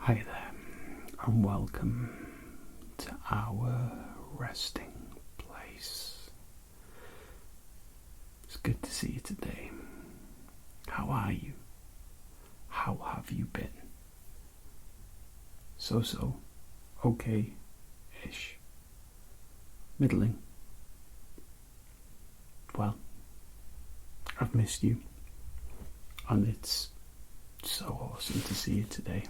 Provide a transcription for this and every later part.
Hi there, and welcome to our resting place. It's good to see you today. How are you? How have you been? So, okay-ish. Middling. Well, I've missed you, and it's so awesome to see you today.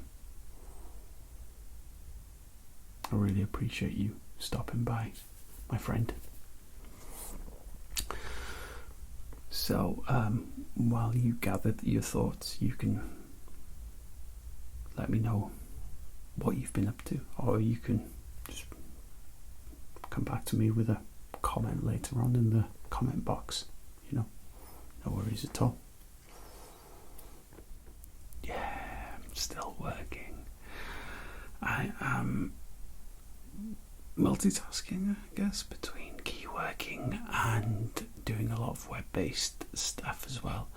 I really appreciate you stopping by, my friend. So, while you gather your thoughts, you can let me know what you've been up to, or you can just come back to me with a comment later on in the comment box. No worries at all. Yeah, I'm still working. I am multitasking, I guess, between key working and doing a lot of web-based stuff as well,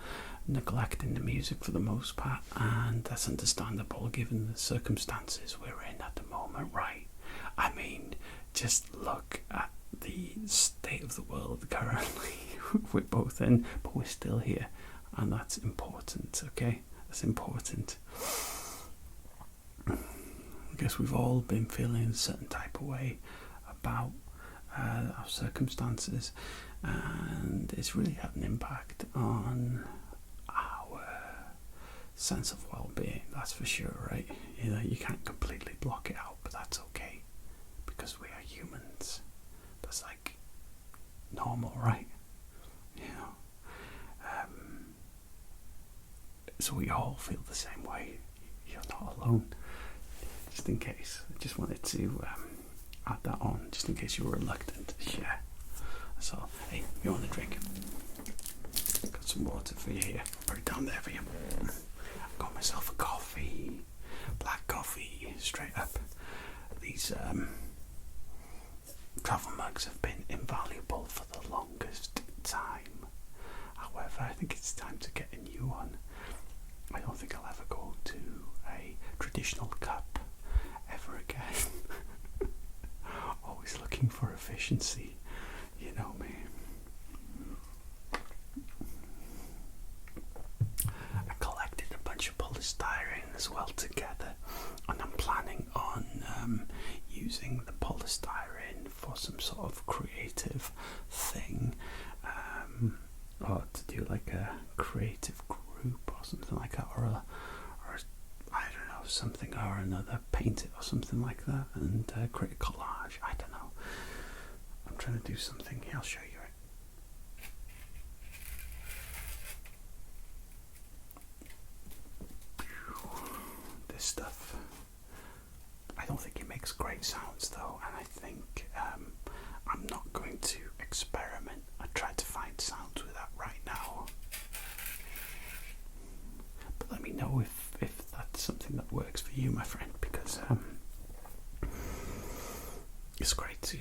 neglecting the music for the most part, and that's understandable given the circumstances we're in at the moment, right? I mean, just look at the state of the world currently we're both in, but we're still here, and that's important, okay? That's important. I guess we've all been feeling a certain type of way about our circumstances, and it's really had an impact on our sense of well-being, that's for sure, right? You can't completely block it out, but that's okay, because we are humans. That's like normal, right? So we all feel the same way. You're not alone. Just in case, I just wanted to add that on, just in case you were reluctant to share. So, hey, you want a drink? Got some water for you here. Put it down there for you. I got myself a coffee, black coffee, straight up. These travel mugs have been invaluable for the longest time. However, I think it's time to get a new one. I don't think I'll ever go to a traditional cup ever again. Always looking for efficiency, you know me. I collected a bunch of polystyrene as well together, and I'm planning on using the polystyrene for some sort of creative thing, or to do like a creative group or something like that, or I don't know, something or another, paint it or something like that, and create a collage. I don't know. I'm trying to do something here. I'll show you it. This stuff, I don't think it makes great sounds though, and I think I'm not going to experiment. I tried to find sounds with that right now. But let me know if that's something that works for you, my friend, because it's great to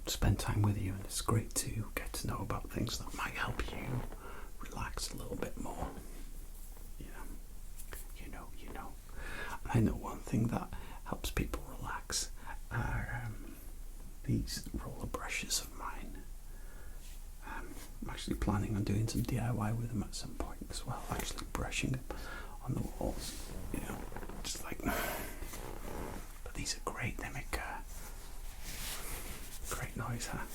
spend time with you, and it's great to get to know about things that might help you relax a little bit more. You know. And I know one thing that helps people relax are these roller brushes of mine. I'm actually planning on doing some DIY with them at some point as well, actually brushing them on the walls, just like, but these are great. They make great noise, huh?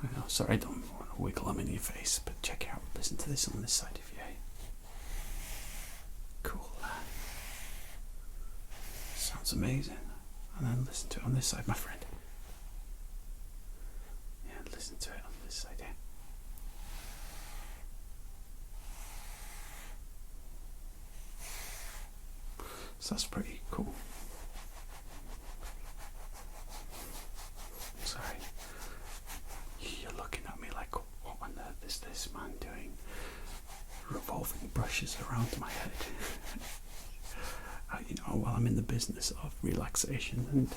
I know, sorry, I don't want to wiggle them in your face, but check it out, listen to this on this side of you. Cool. Sounds amazing. And then listen to it on this side, my friend. Yeah, listen to it on this side here. So that's pretty cool. Sorry. You're looking at me like, what on earth is this man doing? Revolving brushes around my head. While I'm in the business of relaxation, and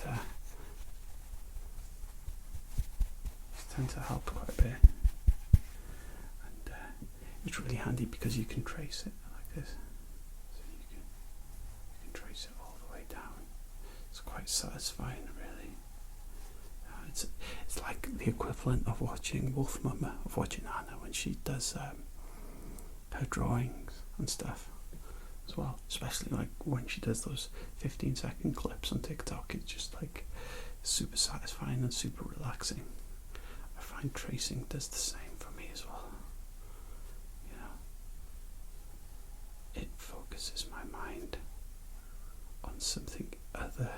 tend to help quite a bit. And it's really handy because you can trace it like this. So you can trace it all the way down. It's quite satisfying, really. It's like the equivalent of watching Wolf Mama, of watching Anna when she does her drawings and stuff as well. Especially like when she does those 15-second clips on TikTok. It's just like super satisfying and super relaxing. I find tracing does the same for me as well. You know, it focuses my mind on something other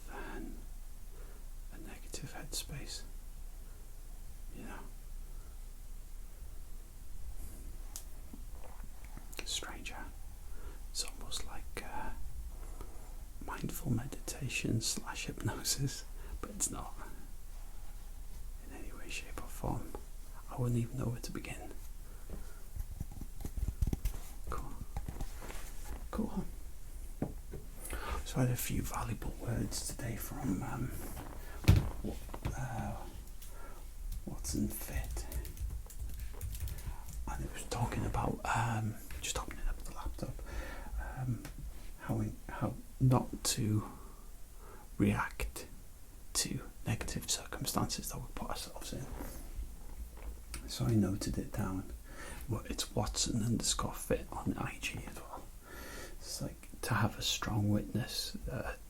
than a negative headspace. You know, it's strange, huh? It's almost like mindful meditation / hypnosis, but it's not in any way, shape or form. I wouldn't even know where to begin. Cool. So I had a few valuable words today from Watson Fit, and it was talking about just opening up the laptop, how not to react to negative circumstances that we put ourselves in. So I noted it down. Well, it's Watson_Fit on IG as well. It's like to have a strong witness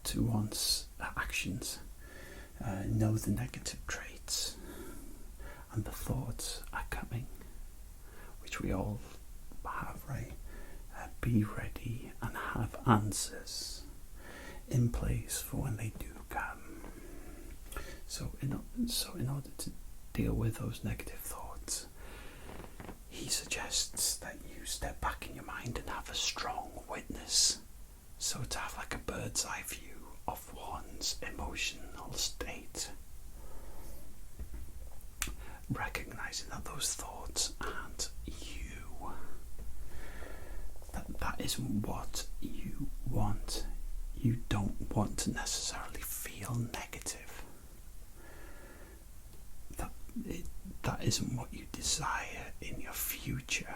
to one's actions, know the negative traits and the thoughts are coming, which we all have, right? Be ready and have answers in place for when they do come. So in order to deal with those negative thoughts, he suggests that you step back in your mind and have a strong witness. So to have like a bird's eye view of one's emotional state, recognizing that those thoughts aren't you, that isn't what you want. You don't want to necessarily feel negative. That isn't what you desire in your future.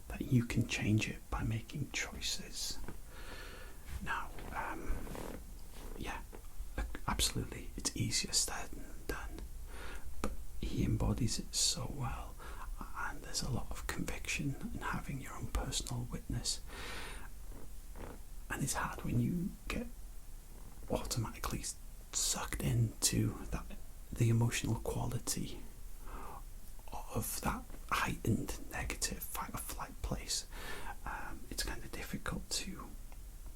That you can change it by making choices. Now, yeah, absolutely, it's easier said than done, but he embodies it so well, and there's a lot of conviction in having your own personal witness. And it's hard when you get automatically sucked into the emotional quality of that heightened negative fight or flight place. It's kind of difficult to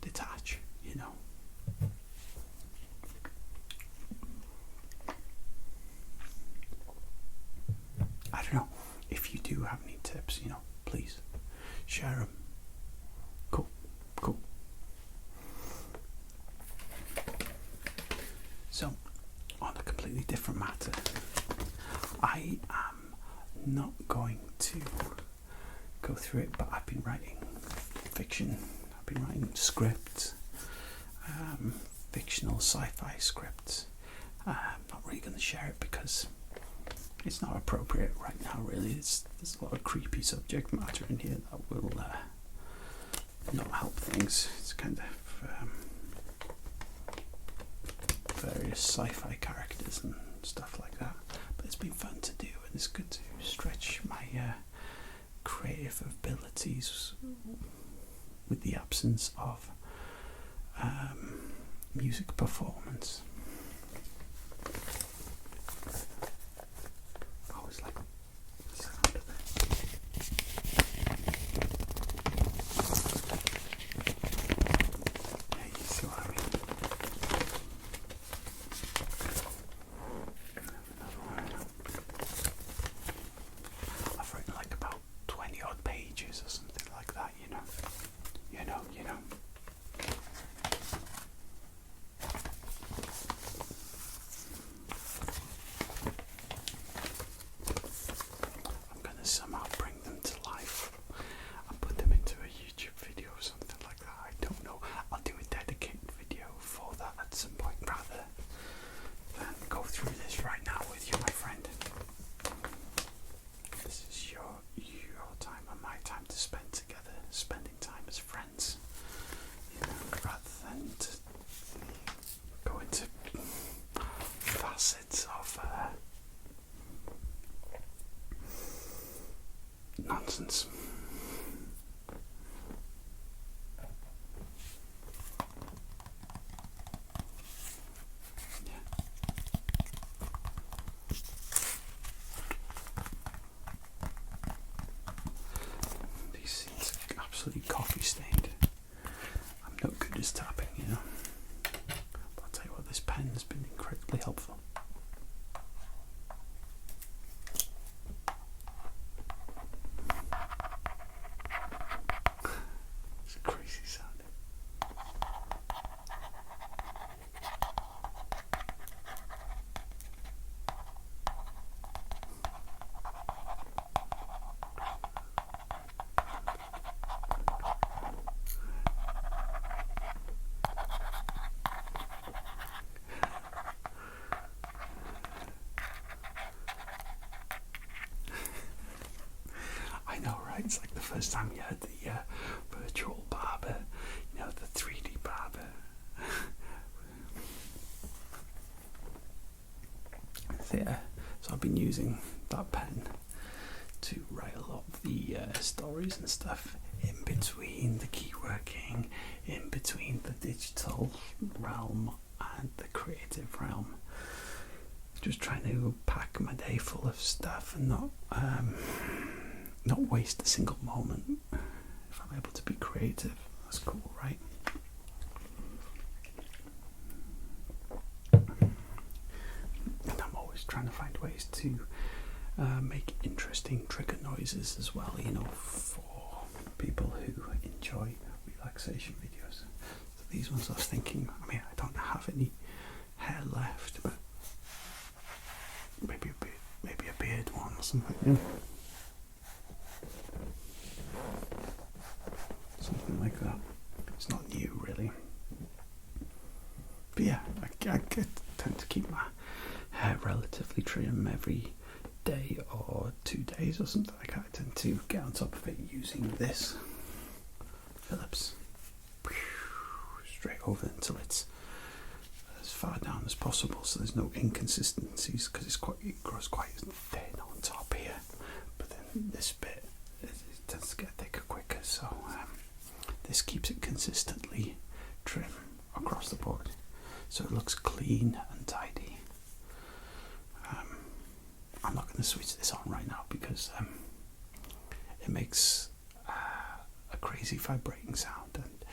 detach, you know. I don't know if you do have any tips, you know, please share them. Cool. So, on a completely different matter, I am not going to go through it, but I've been writing fiction. I've been writing scripts, fictional sci-fi scripts. I'm not really going to share it because it's not appropriate right now, really. There's a lot of creepy subject matter in here that will not help things. It's kind of various sci-fi characters and stuff like that. But it's been fun to do, and it's good to stretch my creative abilities with the absence of music performance. I always like the sound of it. Yeah, you see what I mean? I've written like about 20 odd pages or something like that, you know. nonsense. These scenes are absolutely coffee stained. I'm no good at tapping, you know. But I'll tell you what, this pen has been incredibly helpful. It's a crazy sound. I know, right? It's like the first time you heard the virtual barber, you know, the 3D barber. Yeah, so I've been using that pen to write a lot of the stories and stuff in between the key working, in between the digital realm and the creative realm. Just trying to pack my day full of stuff and not waste a single moment. If I'm able to be creative, that's cool, right? And I'm always trying to find ways to make interesting trigger noises as well, you know, for people who enjoy relaxation videos. So these ones I was thinking, I mean, I don't have any hair left, but maybe a beard one or something. Yeah. Something like that. It's not new, really. But yeah, I tend to keep my hair relatively trim every day or 2 days or something like that. I tend to get on top of it using this Phillips straight over until it's as far down as possible, so there's no inconsistencies, because it grows quite thin on top here, but then this bit it tends to get thicker quicker, so this keeps it consistently trim across the board, so it looks clean and tidy. I'm not going to switch this on right now because it makes a crazy vibrating sound, and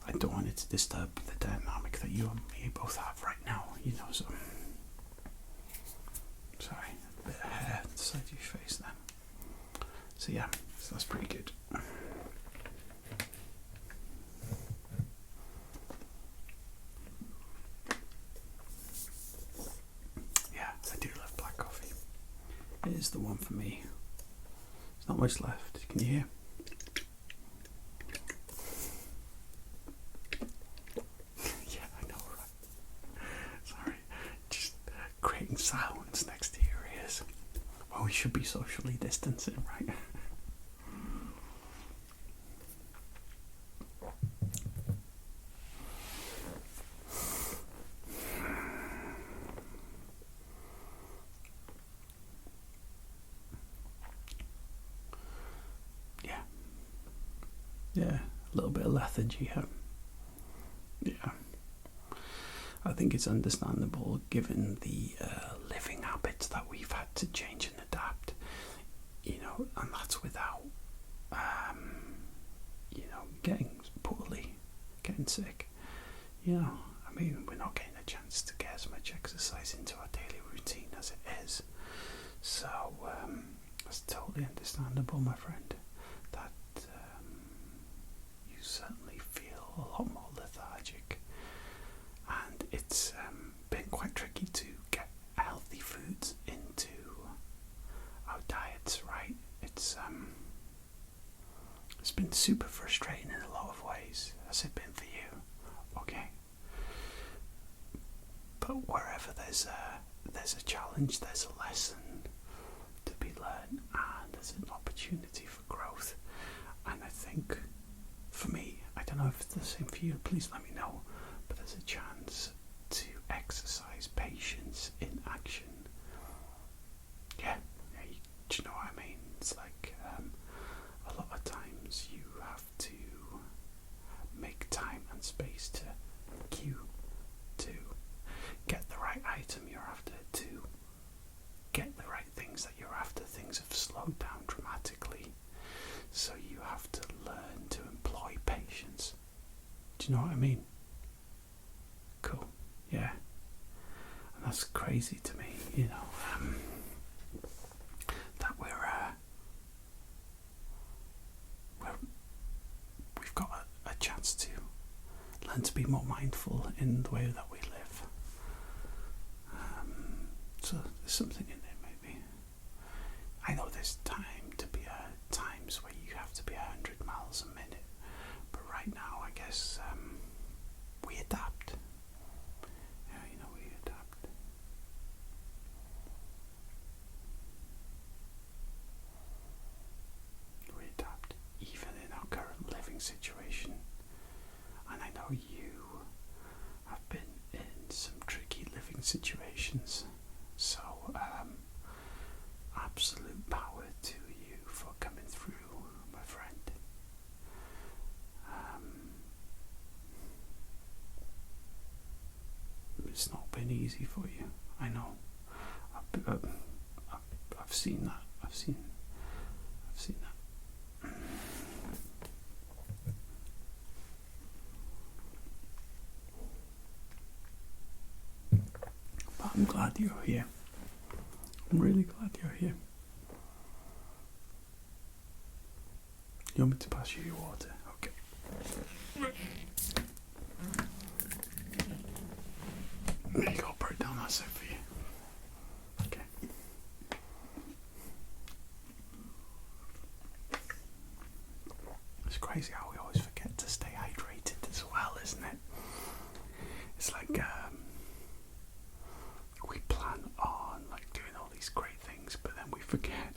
I don't want it to disturb the dynamic that you and me both have right now, you know. So sorry, a bit of hair on the side of your face there. So yeah, so that's pretty good. Yeah, I do love black coffee. It is the one for me. There's not much left. Can you hear? Yeah, I know, right? Sorry, just creating sounds next to your ears. Well, we should be socially distancing, right? Yeah, a little bit of lethargy. Yeah, I think it's understandable given the living habits that we've had to change and adapt. You know, and that's without, you know, getting poorly, getting sick. You know, I mean, we're not getting a chance to get as much exercise into our daily routine as it is. So that's totally understandable, my friend. That you certainly feel a lot more lethargic, and it's been quite tricky to get healthy foods into our diets, right? It's been super frustrating in a lot of ways. Has it been for you? Okay. But wherever there's a challenge, there's a lesson to be learned, and there's an opportunity for growth. And I think, for me, I don't know if it's the same for you, please let me know, but there's a chance to exercise patience in action. Yeah, do you know what I mean? It's like things have slowed down dramatically. So you have to learn to employ patience. Do you know what I mean? Cool. Yeah. And that's crazy to me, you know, that we've got a chance to learn to be more mindful in the way that we live. So there's something in there, maybe. I know there's times where you have to be 100 miles a minute, but right now, I guess we adapt. Yeah, you know, we adapt. We adapt, even in our current living situation. And I know you have been in some tricky living situations. So, absolute power to you for coming through, my friend. It's not been easy for you. I know. I've seen that. I've seen that. But I'm glad you're here. I'm really glad you're here. You want me to pass you your water? Okay. There you go, put it down that side for you. Okay. It's crazy how we always forget to stay hydrated as well, isn't it? It's like we plan on doing all these great things, but then we forget,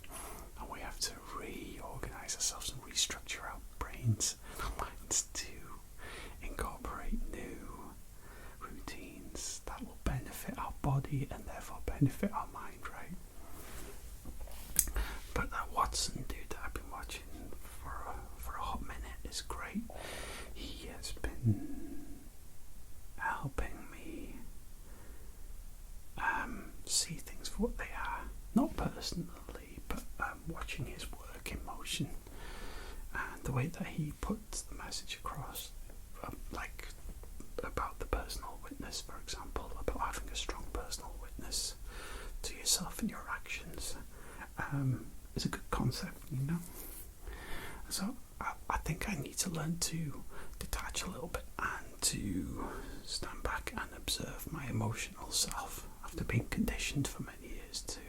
and we have to reorganize ourselves and restructure our brains and our minds to incorporate new routines that will benefit our body and therefore benefit our mind, right? But that Watson dude that I've been watching for a hot minute is great. He has been helping me see things for what they are, not personally, but watching his work in motion and the way that he puts the message across, about the personal witness, for example, about having a strong personal witness to yourself and your actions, is a good concept, you know. So I think I need to learn to detach a little bit and to stand back and observe my emotional self after being conditioned for many years to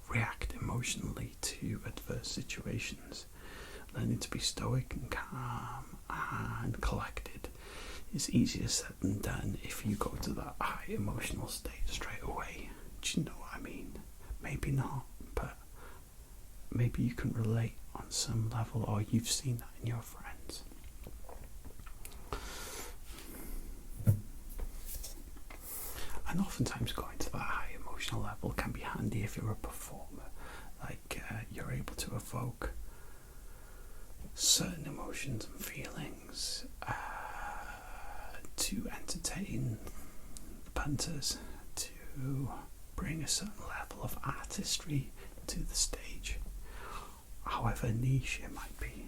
react emotionally to adverse situations. Learning to be stoic and calm and collected is easier said than done if you go to that high emotional state straight away. Do you know what I mean? Maybe not, but maybe you can relate on some level, or you've seen that in your friends. And oftentimes going to that high emotional level can be handy if you're a performer. You're able to evoke certain emotions and feelings to entertain the punters, to bring a certain level of artistry to the stage, however niche it might be.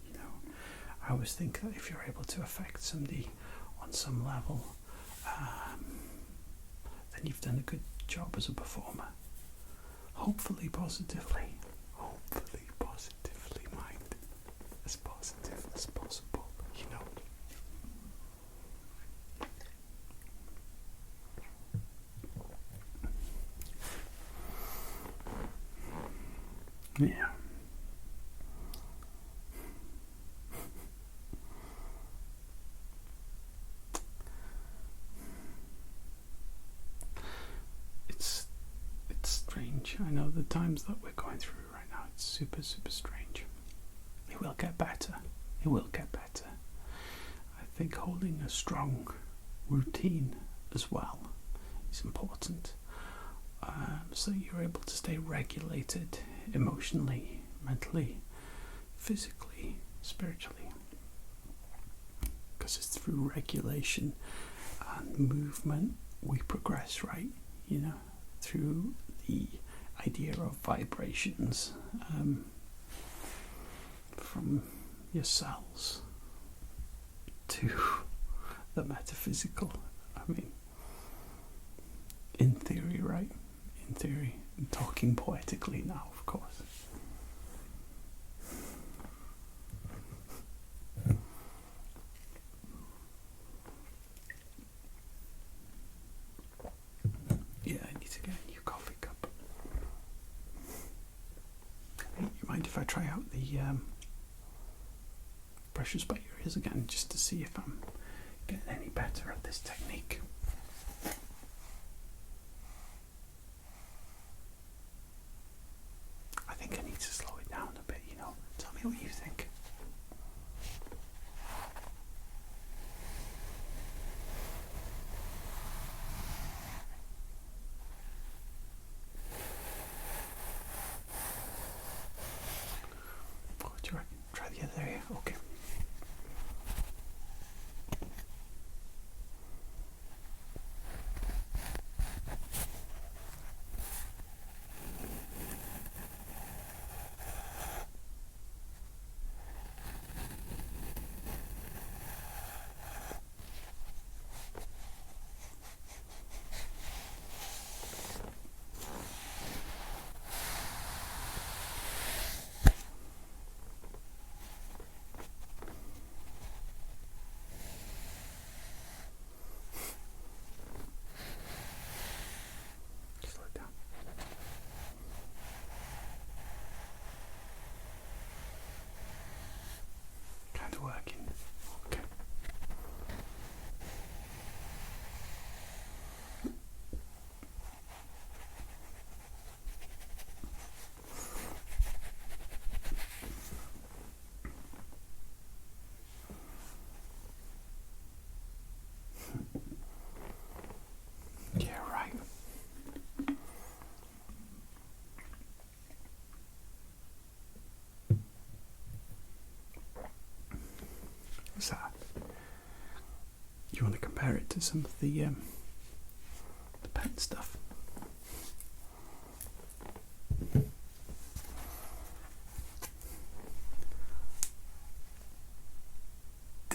You know, I always think that if you're able to affect somebody on some level, then you've done a good job as a performer. Hopefully positively, mind, as positive as possible, you know. Yeah. It's strange. I know the times that we're going through right now, it's super, super strange. It will get better. It will get better. I think holding a strong routine as well is important. So you're able to stay regulated emotionally, mentally, physically, spiritually. Because it's through regulation and movement we progress, right? You know, through the idea of vibrations from your cells to the metaphysical. I mean, in theory, right? In theory, I'm talking poetically now, of course. Yeah, I need to get a new coffee cup. Hey, you mind if I try out the brushes by your ears again, just to see if I'm getting any better at this technique? I think I need to slow it down a bit, you know. Tell me what you think. What do you reckon? Try the other area? Okay. Slow it down. Kind of working. Okay. Yeah, right. What's that? You want to compare it to some of the pen stuff?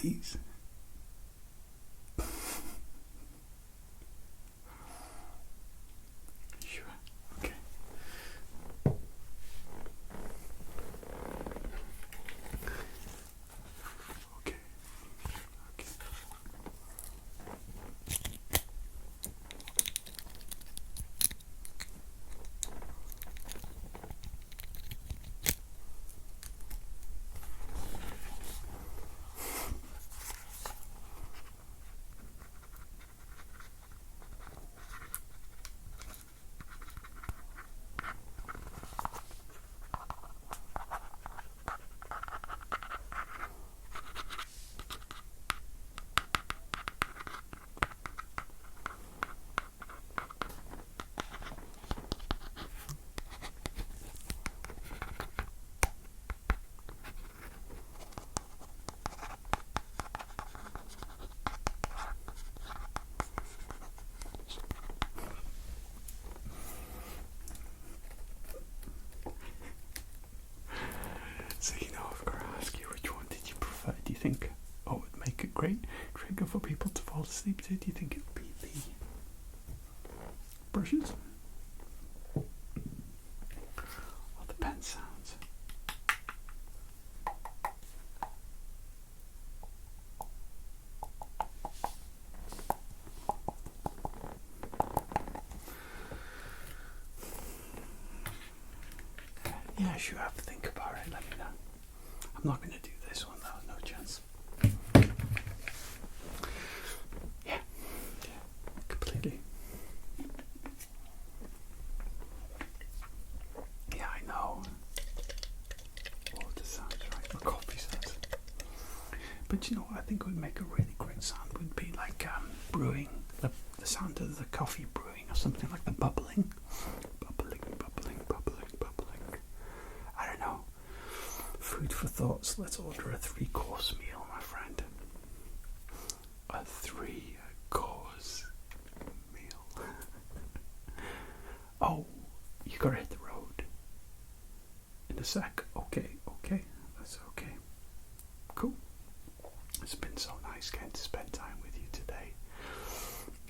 These. Sure. Okay. Okay. Okay. So, you know, I've got to ask you, which one did you prefer? Do you think, oh, it would make a great trigger for people to fall asleep to? Do you think it would be the brushes or the pen sounds? Yeah, sure, have to think about it. Let me know. I'm not going to do this one though, no chance. Yeah, completely. Yeah, I know. All the sounds, right? The coffee sounds. But you know what I think would make a really great sound would be like brewing, the sound of the coffee brewing, or something like the bubbling. Bubbling, bubbling, bubbling, bubbling. I don't know. Food for thoughts. Let's order a 3-course meal, my friend. A 3-course meal. Oh, you gotta hit the in a sec. Okay, that's okay. Cool. It's been so nice getting to spend time with you today.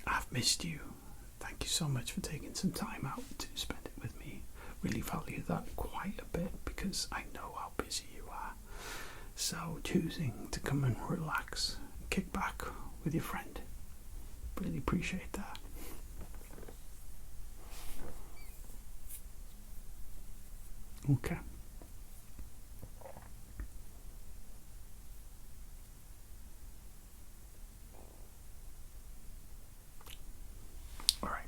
I've missed you. Thank you so much for taking some time out to spend it with me. Really value that quite a bit because I know how busy you are. So choosing to come and relax and kick back with your friend, really appreciate that. Okay. All right.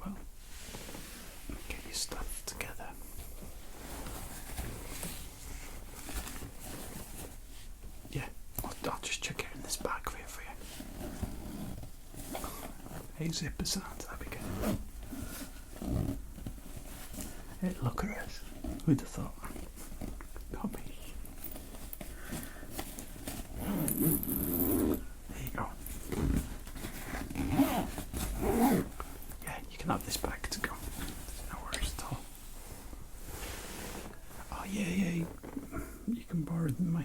Well, get your stuff together. Yeah, I'll just check it in this bag for you. Hey, zipper sounds, that'd be good. Hey, look at us. Who'd have thought? Not me. There you go. Yeah, you can have this bag to go. No worries at all. Oh yeah. You can borrow my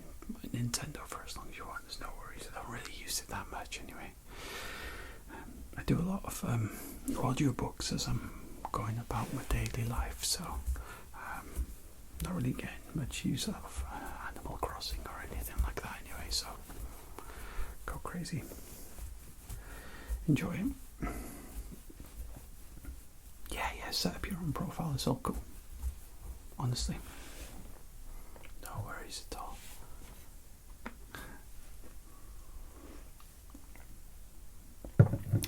Nintendo for as long as you want. There's no worries. I don't really use it that much anyway. I do a lot of audiobooks as I'm going about my daily life, so not really getting much use of Animal Crossing or anything like that anyway, so go crazy. Enjoy it. Yeah, set up your own profile, it's all cool. Honestly. No worries at all.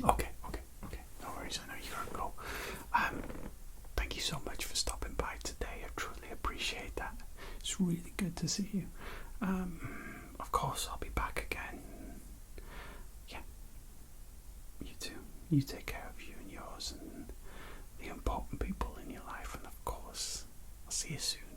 Okay. No worries, I know you gotta go. Thank you so much for stopping by today. I truly appreciate that. It's really good to see you. Of course, I'll be back again. Yeah. You too. You take care of you and yours and the important people in your life, and of course, I'll see you soon.